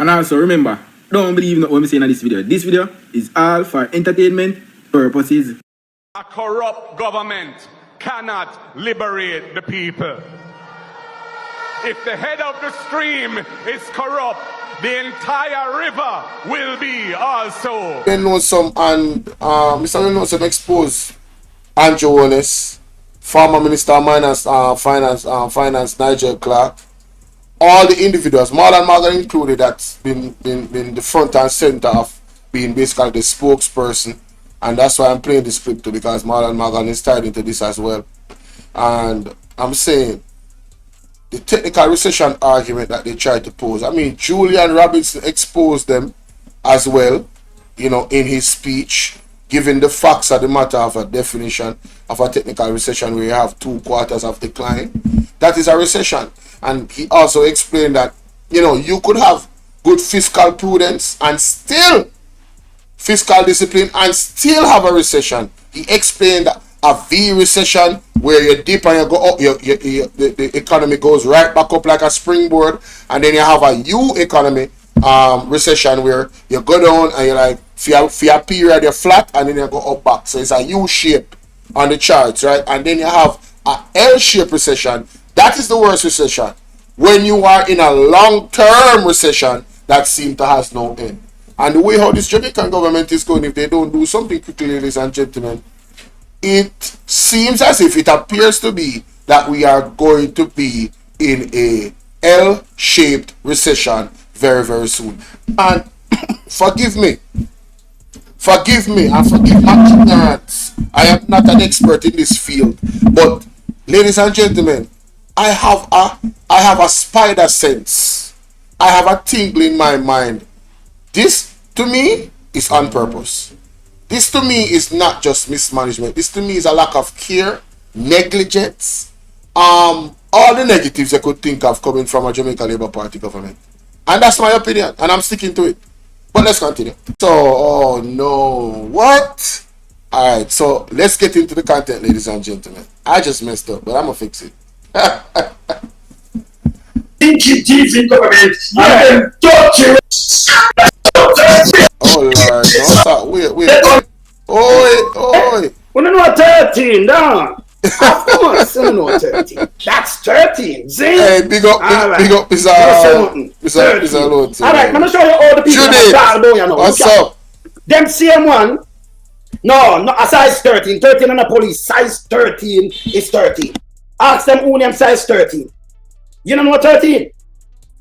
And also remember, don't believe what I'm saying in this video. This video is all for entertainment purposes. A corrupt government cannot liberate the people. If the head of the stream is corrupt, the entire river will be also. LONESOME and Mr. LONESOME exposed Andrew Wallace, former Minister of Finance Nigel Clark, all the individuals, Marlon Morgan included, that's been the front and center of being basically the spokesperson. And that's why I'm playing this clip too, because Marlon Morgan is tied into this as well. And I'm saying the technical recession argument that they tried to pose, I mean, Julian Robinson exposed them as well, you know, in his speech, giving the facts of the matter of a definition of a technical recession where you have 2 quarters of decline. That is a recession. And he also explained that, you know, you could have good fiscal prudence and still fiscal discipline and still have a recession. He explained that a V recession where you dip and you go up, the economy goes right back up like a springboard, and then you have a U economy recession where you go down and you're like, for a period you're flat and then you go up back. So it's a U shape on the charts, right? And then you have a L shape recession. That is the worst recession. When you are in a long-term recession that seems to has no end. And the way how this Jamaican government is going, if they don't do something quickly, ladies and gentlemen, it seems as if it appears to be that we are going to be in a L-shaped recession very, very soon. And forgive me, and forgive my ignorance. I am not an expert in this field, but ladies and gentlemen, I have a spider sense. I have a tingle in my mind. This to me is on purpose. This to me is not just mismanagement. This to me is a lack of care, negligence, all the negatives I could think of coming from a Jamaica Labour Party government. And that's my opinion, and I'm sticking to it. But let's continue. So, oh no, what? Alright, so let's get into the content, ladies and gentlemen. I just messed up, but I'm gonna fix it. TV government, oh Lord, no, stop. Wait. Oi. We don't know 13, down. Of course, we don't know 13. That's 13. See? Hey, big up, Mr. Lord. Alright, I'm gonna show you all the people that are you know. What's up? Them same one. No, a size 13. 13 on the police. Size 13 is 13. Ask them who name size 13. You don't know 13?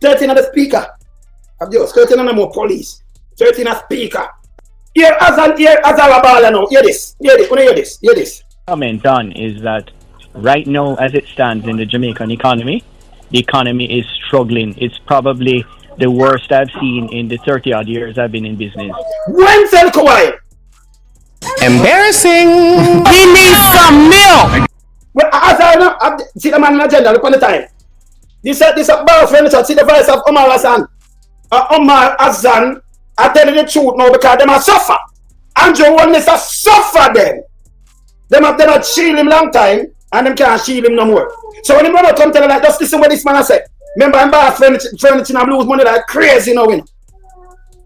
13 on the speaker. Of yours. 13 on the more police. 13 a speaker. Here as a ball now. Hear this. Hear this. Comment on is that right now, as it stands in the Jamaican economy, the economy is struggling. It's probably the worst I've seen in the 30-odd years I've been in business. When sell quiet? Embarrassing. We need some milk. Well, as I know, see the man in the agenda, look on the time. This a bar furniture, see the voice of Omar Hassan. Omar Hassan, I tell you the truth now because them a suffer. Andrew Wallace a suffer them. Them have shield him long time and them can't shield him no more. So when the brother come tell you like, just listen what this man has said. Remember, I'm bar furniture and lose money like crazy now, you know.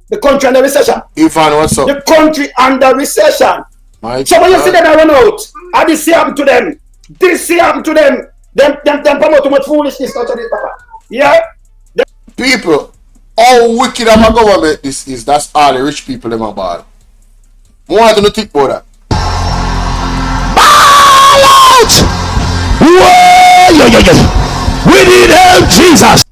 The country under recession. Ivan, what's up? The country under recession. So when you see them run out, I this happen to them. This happen to them. Them promote too much foolishness to this, papa. Yeah? People, how wicked of a government this is, that's all the rich people in my ball. More than you think about that. We need help, Jesus.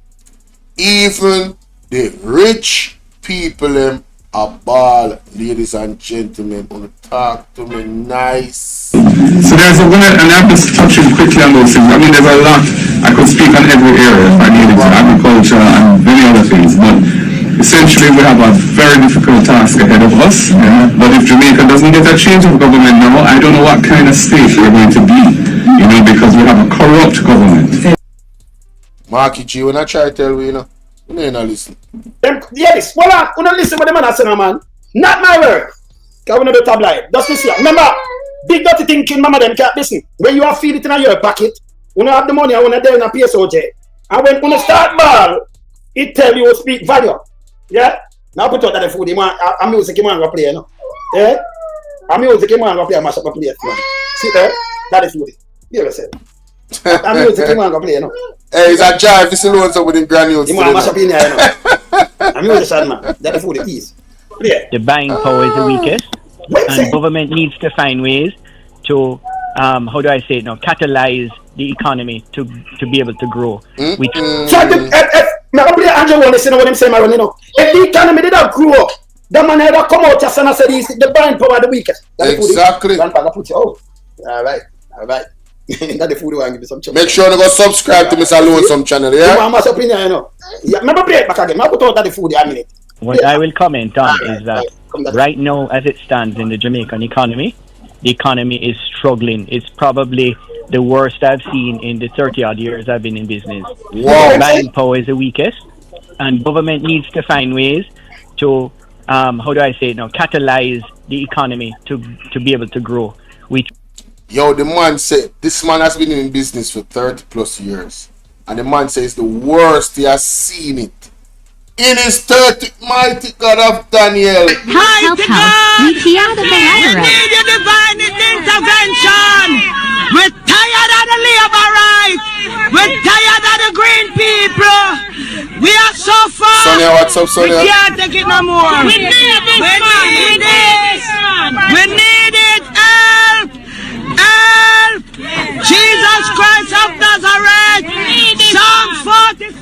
Even the rich people a ball, ladies and gentlemen, want to talk to me nice. So there's a way, and I'm just touching quickly on those things. I mean, there's a lot. I could speak on every area if I needed to, agriculture and many other things, but essentially we have a very difficult task ahead of us. Yeah? But if Jamaica doesn't get a change of government now, I don't know what kind of state we're going to be, you know, because we have a corrupt government. Marky G, when I try to tell you, you know, you ain't not listen. Yes, well, I don't listen what the man has said, man. Not my word. Because we know the tabloid. Just listen. Remember, big dirty thinking, mama, them can't listen. When you have feed it in your pocket, when you have the money, when you're there in a PSOJ, and when you start ball, it tell you speak value. Yeah? Now put out that food, a music man go play, you know. Yeah? A music man go play, mash up a plate, man. See there? That is food. You ever said? A music man go play, you know. Hey, it's a jive, it's a lonesome with the granules. You want to mash up in here, you know. A musician, man. That is food, please. Play. The buying power is the weakest, and government needs to find ways to, how do I say it now, catalyze the economy to be able to grow. So I play Andrew Wallace, you know what I'm saying, Maron, you know. If the economy did not grow up, the man had to come out just and say the buying power the weakest. Exactly. Grandpa put you out. Alright. That's the food you want to give me some. Make sure you go subscribe to Mr. Lonesome channel, yeah? You want my opinion, you know. Yeah, remember play it back again. I put out that the food a minute. What I will comment on is that right now, as it stands in the Jamaican economy, the economy is struggling. It's probably the worst I've seen in the 30-odd years I've been in business. Wow. Buying power is the weakest, and government needs to find ways to, how do I say it now, catalyze the economy to be able to grow. Yo, the man said, this man has been in business for 30 plus years. And the man says the worst he has seen it. In his 30, mighty God of Daniel. Mighty God! We need your divine intervention! We're tired of the labor rights! We're tired of the green people! We are so far! Sonia, what's up, Sonia? We can't take it no more! We need this! We need it! Help! Help! Jesus Christ of Nazareth! Psalm 46!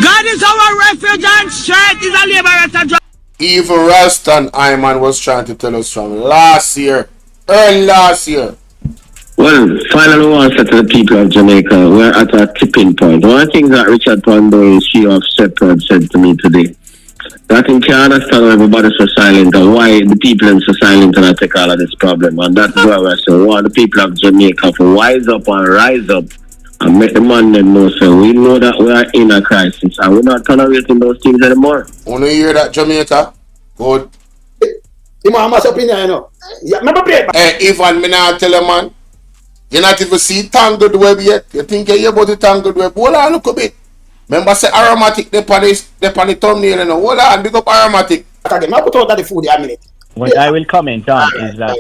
God is our refuge and strength, is a liberator. Even Ralston Iman was trying to tell us from early last year. Well, finally, I want to say to the people of Jamaica, we're at a tipping point. One of the things that Richard Pondo, CEO of Shepherd, said to me today, that I think can't understand why everybody's so silent and why the people are so silent and I take all of this problem. And that's why we're saying, we want the people of Jamaica to wise up and rise up and make the man them know. So we know that we are in a crisis and we're not tolerating those things anymore. Want to hear that, Jamaica? Good. You want my opinion, you know. Yeah, remember play it. Hey, Ivan, me now tell you, man. You not even see Tangled Web yet. You think you hear about the Tangled Web. Hold on, look a bit. Remember say aromatic they on the thumbnail and hold on, big up aromatic. What I will comment on is that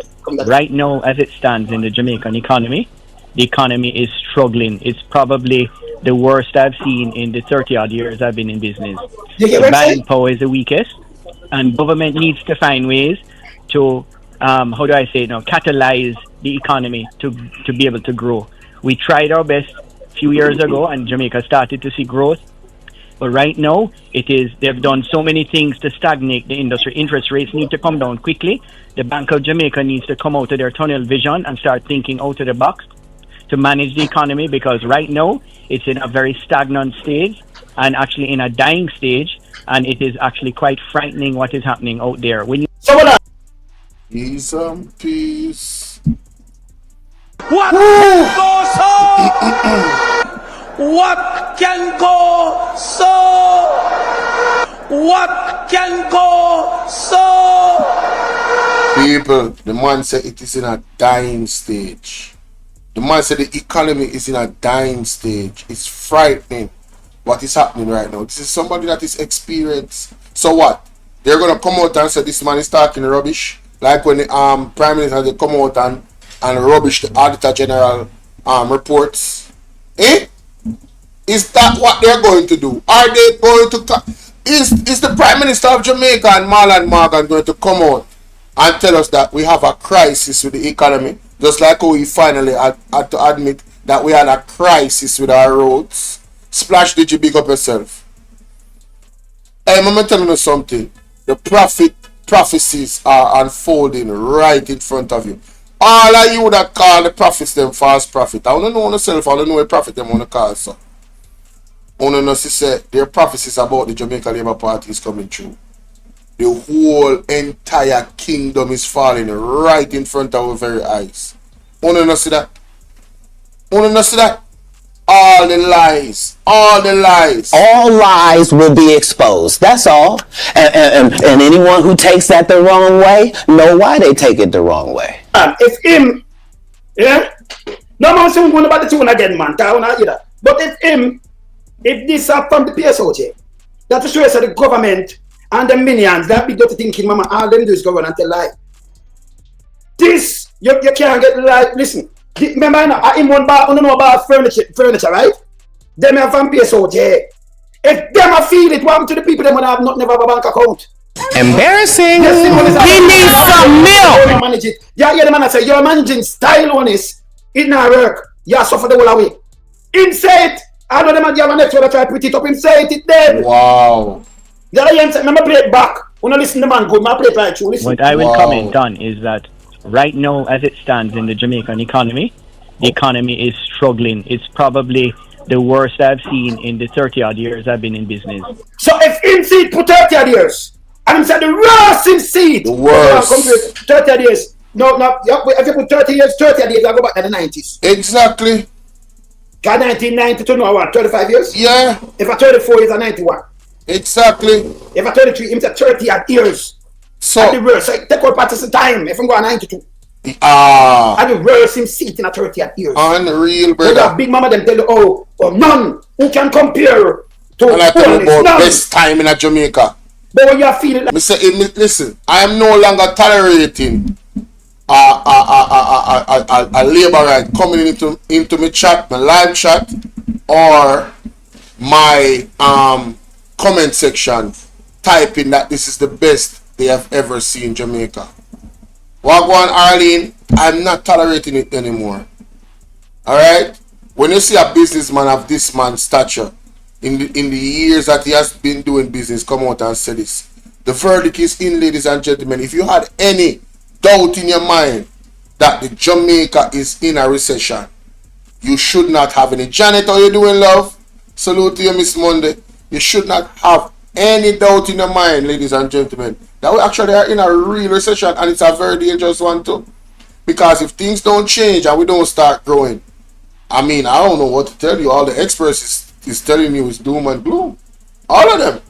right now, as it stands in the Jamaican economy, the economy is struggling. It's probably the worst I've seen in the 30-odd years I've been in business. The buying power is the weakest, and government needs to find ways to, how do I say it now, catalyze the economy to be able to grow. We tried our best a few years ago, and Jamaica started to see growth. But right now, they've done so many things to stagnate the industry. Interest rates need to come down quickly. The Bank of Jamaica needs to come out of their tunnel vision and start thinking out of the box to manage the economy, because right now, it's in a very stagnant stage and actually in a dying stage, and it is actually quite frightening what is happening out there. Peace and peace. What goes on? What can go so? What can go so? People, the man said it is in a dying stage. The man said the economy is in a dying stage. It's frightening what is happening right now. This is somebody that is experienced. So what? They're going to come out and say this man is talking rubbish. Like when the Prime Minister, they come out and rubbish the Auditor General reports. Is that what they're going to do? Are they going to... Is the Prime Minister of Jamaica and Marlon Morgan going to come out and tell us that we have a crisis with the economy? Just like how we finally had to admit that we had a crisis with our roads. Splash, did you big up yourself? Hey, I'm telling you something. The prophecies are unfolding right in front of you. All of you that call the prophets them false prophet. I don't know myself, I don't know what prophet them want to call, so. I don't know si say their prophecies about the Jamaica Labour Party is coming true. The whole entire kingdom is falling right in front of our very eyes. I don't know see that. I don't know see that. All the lies. All the lies. All lies will be exposed. That's all. And anyone who takes that the wrong way, know why they take it the wrong way. If him, yeah, no man say about the tune again, man. But if him, if this are from the PSOJ, That is show the government and the minions, that big dirty thinking, mama, all them do is go on and tell lie. This, you can't get lie. Listen, remember, I in one bar, I don't know about furniture, right? Them have vampires out here. If them a feel it, what happened to the people that would have not never have a bank account? Embarrassing. Yes, We need some milk. Manage it. Yeah, the man I say, you're managing style on this. It not work. You suffer the whole away. Him say it. I know the man, you have an next one to try to put it up. Him say it dead. Wow. The other end, remember play it back. When I listen to the man good, I play it right through. Listen. What I will comment on is that right now, as it stands in the Jamaican economy, the economy is struggling. It's probably the worst I've seen in the 30-odd years I've been in business. So if him see it for 30-odd years, and him said the worst him see it, the worst. 30-odd years. No, if you put 30 years, 30-odd years, I go back to the 90s. Exactly. Got 1992, no, what, 35 years? Yeah. If I 34 years, I 91. Exactly. If I 33, him said 30-odd years. So, at the worst, so take out parts of time, if I'm going 92. At the worst, him see it in a 30-odd years. Unreal, brother. Big mama them tell you, oh, none who can compare to and I tell you about none. best time in Jamaica. But when you are feeling like... Listen, I am no longer tolerating a labourite coming into my chat, my live chat, or my comment section typing that this is the best they have ever seen Jamaica. Wagwan Arlene, I'm not tolerating it anymore. Alright? When you see a businessman of this man's stature, in the years that he has been doing business, come out and say this. The verdict is in, ladies and gentlemen. If you had any doubt in your mind that the Jamaica is in a recession, you should not have any. Janet, how you doing, love? Salute to you, Miss Monday. You should not have any doubt in your mind, ladies and gentlemen, that we actually are in a real recession, and it's a very dangerous one too. Because if things don't change and we don't start growing, I mean, I don't know what to tell you. All the experts is telling you is doom and gloom. All of them.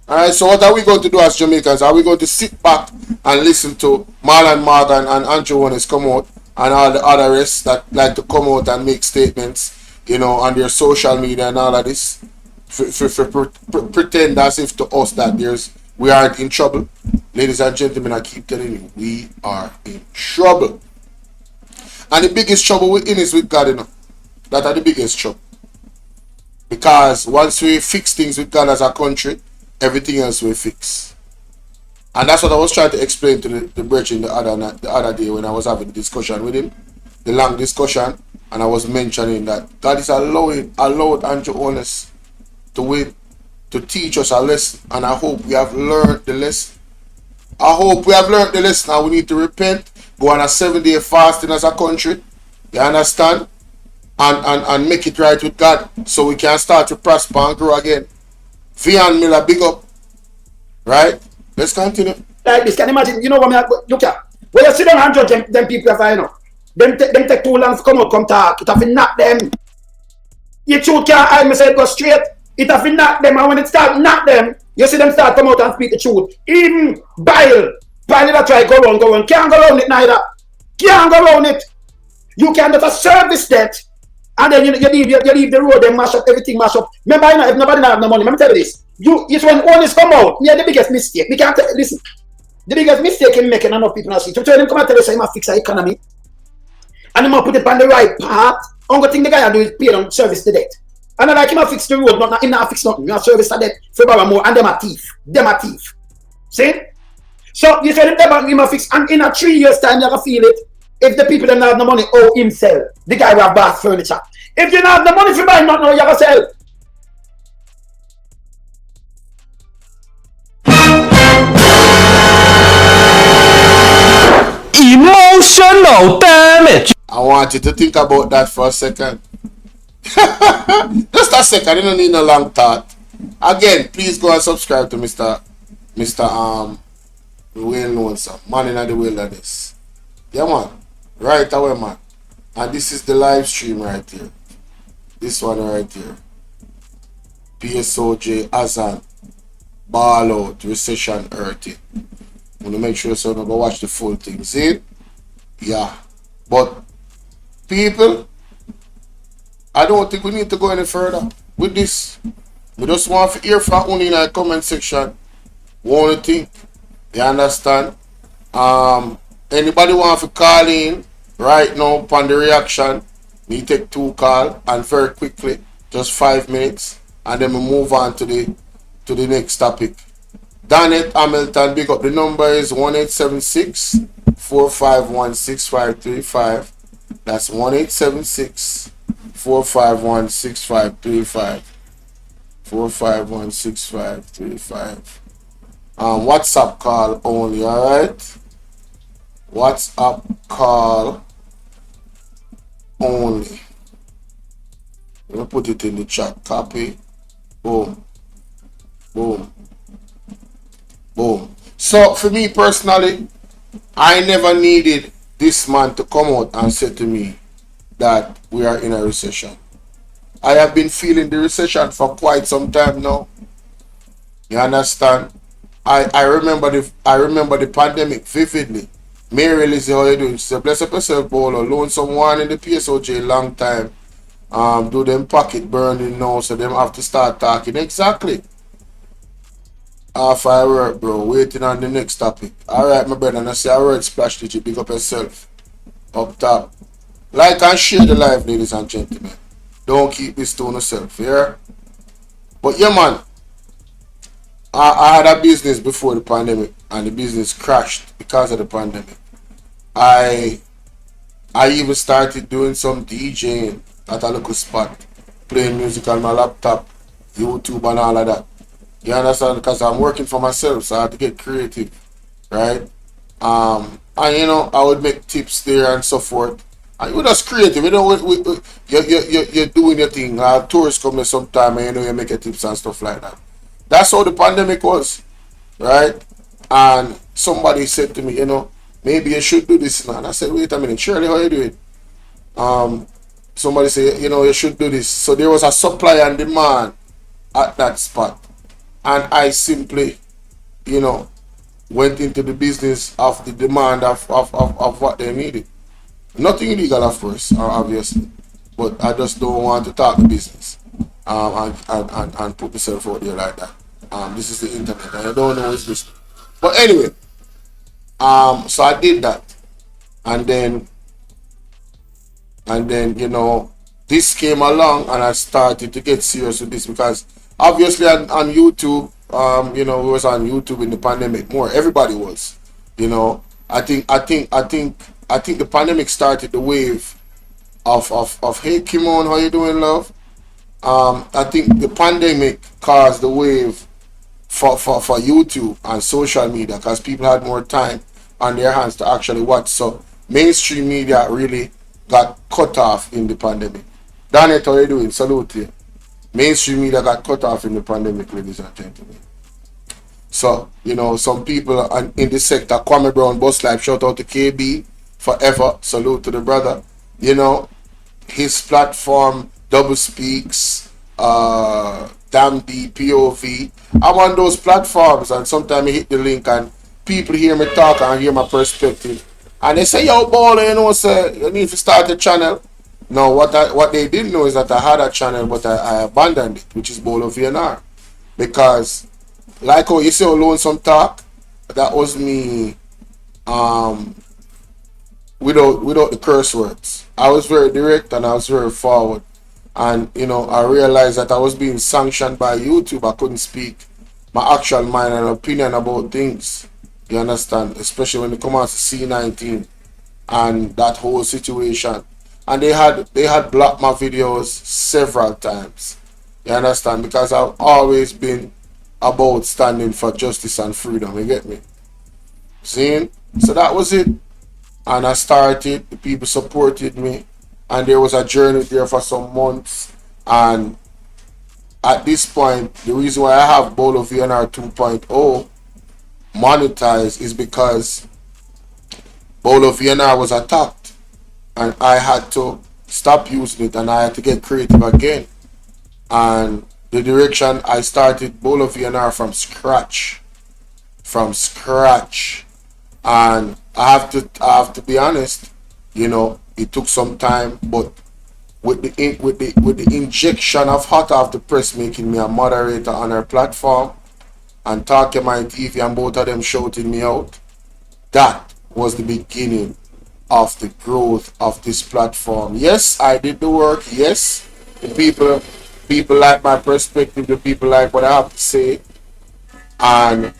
Alright, so what are we going to do as Jamaicans? Are we going to sit back and listen to Marlon Morgan and Andrew Warnes come out and all the other rest that like to come out and make statements, you know, on their social media and all of this? Pretend as if to us that we aren't in trouble. Ladies and gentlemen, I keep telling you, we are in trouble. And the biggest trouble we're in is with God, you know. That are the biggest trouble. Because once we fix things with God as a country, everything else will fix. And that's what I was trying to explain to the brethren the other day when I was having a discussion with him. The long discussion. And I was mentioning that God is allowed Andrew Warnes to win, to teach us a lesson, and I hope we have learned the lesson. I hope we have learned the lesson. Now we need to repent, go on a 7-day fasting as a country, you understand, and make it right with God, so we can start to prosper and grow again. Vian Miller, big up, right? Let's continue. Like this, can you imagine? You know what I mean? Look at when you sit down and judge them people, if I know, them take too long to come talk. It have to knock them. You truth can't hide me say it go straight. It have to knock them, and when it start knock them, you see them start come out and speak the truth. Even Bile that try go on. Can't go around it neither. Can't go around it. You can get a service debt, and then you leave the road, then mash up everything, mash up. Remember, if nobody have no money, let me tell you this. It's when owners come out, the biggest mistake. We can't listen. The biggest mistake in making enough people not see. To tell them come and tell us I'm a fix our economy, and I'm gonna put it on the right path. Only thing the guy do is pay on service the debt. And I like him to fix the road, not him not fix nothing. You service the debt for more, and them are thief. See? So you say them him a fix, and in a 3 years time you gonna feel it. If the people don't have no money, him sell. The guy will have bath furniture. If you don't have the money for buy nothing, you gonna sell. Emotional damage. I want you to think about that for a second. Just a second, you don't need no long thought. Again, please go and subscribe to Mr. LONESOME, man in the wilderness. Yeah, man. Right away, man. And this is the live stream right here. This one right here. PSOJ Azan Bolo recession earthy. I'm gonna make sure so I go watch the full thing. See? Yeah. But people, I don't think we need to go any further with this. We just want to hear from you in the comment section. What you think? You understand? Anybody want to call in right now upon the reaction? We take 2 calls and very quickly, just 5 minutes, and then we move on to the next topic. Danet Hamilton, big up. The number is 1876-451-6535. That's 1876-451-6535. 451-6535. WhatsApp call only, alright? WhatsApp call only. Let me put it in the chat. Copy. Boom. Boom. Boom. So for me personally, I never needed this man to come out and say to me that we are in a recession. I have been feeling the recession for quite some time now. You understand? I remember the pandemic vividly. Mary Lizzie, how you doing? She said, bless up yourself, Bolo. Loan someone in the PSOJ long time. Do them pocket burning now, so them have to start talking. Exactly. Half I work, bro. Waiting on the next topic. Alright, my brother. And I say, I word splash digit. Big up yourself. Up top. Like and share the live, ladies and gentlemen. Don't keep this to yourself, yeah? But yeah, man. I had a business before the pandemic, and the business crashed because of the pandemic. I even started doing some DJing at a local spot, playing music on my laptop, YouTube and all of that. You understand? Because I'm working for myself, so I had to get creative, right? And you know, I would make tips there and so forth. And we're just creative, you know. You're doing your thing. Tourists come there sometime, and you know, you make your tips and stuff like that. That's how the pandemic was, right? And somebody said to me, you know, maybe you should do this now. And I said, wait a minute, Shirley, how you doing? Somebody said, you know, you should do this. So there was a supply and demand at that spot. And I simply, you know, went into the business of the demand of what they needed. Nothing illegal, of course, obviously. But I just don't want to talk the business and put myself out there like that. This is the internet, and I don't know what's this. But anyway, so I did that. And then, you know, this came along and I started to get serious with this because obviously on YouTube, you know, we was on YouTube in the pandemic more. Everybody was, you know. I think the pandemic started the wave of hey Kimon, how you doing, love? I think the pandemic caused the wave for YouTube and social media because people had more time on their hands to actually watch. So mainstream media really got cut off in the pandemic. Danet, how you doing? Salute you. Mainstream media got cut off in the pandemic, ladies and gentlemen. So, you know, some people in this sector, Kwame Brown, Bus Life, shout out to KB, forever, salute to the brother. You know, his platform, Double Speaks, Damn-D, POV. I'm on those platforms and sometimes I hit the link and people hear me talk and hear my perspective. And they say, yo, Bolo, you know, sir, you need to start a channel. No, what they didn't know is that I had a channel, but I abandoned it, which is Bolo VNR. Because, like how you say, Lonesome Talk, that was me without the curse words. I was very direct and I was very forward. And, you know, I realized that I was being sanctioned by YouTube. I couldn't speak my actual mind and opinion about things. You understand? Especially when it comes to C19 and that whole situation. And they had blocked my videos several times. You understand? Because I've always been about standing for justice and freedom. You get me? See? So that was it. And I started. The people supported me. And there was a journey there for some months. And at this point, the reason why I have Bolo VNR 2.0 monetized is because Bolo VNR was attacked. And I had to stop using it and I had to get creative again. And the direction I started Bolo VNR from scratch. And I have to be honest, you know, it took some time, but with the injection of hot off the press making me a moderator on her platform and talking my TV and both of them shouting me out. That was the beginning of the growth of this platform. Yes, I did the work. Yes, the people like my perspective, the people like what I have to say, and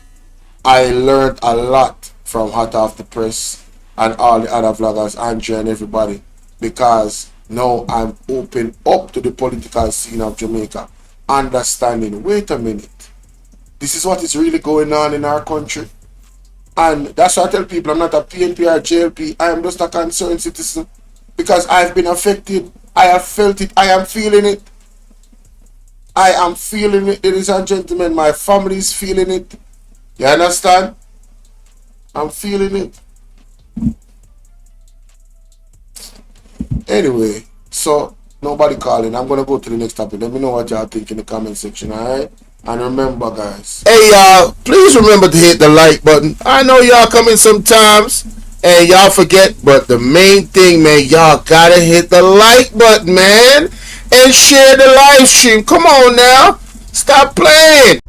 I learned a lot from hot off the press and all the other vloggers, Andrea and everybody, because now I'm open up to the political scene of Jamaica, understanding, wait a minute, this is what is really going on in our country. And that's why I tell people I'm not a PNP or JLP. I am just a concerned citizen because I've been affected. I have felt it. I am feeling it. I am feeling it, ladies and gentlemen. My family is feeling it. You understand? I'm feeling it. Anyway, so nobody calling. I'm going to go to the next topic. Let me know what y'all think in the comment section, alright? And remember, guys, hey y'all, please remember to hit the like button. I know y'all come in sometimes and y'all forget, but the main thing, man, y'all gotta hit the like button, man, and share the live stream. Come on now, stop playing.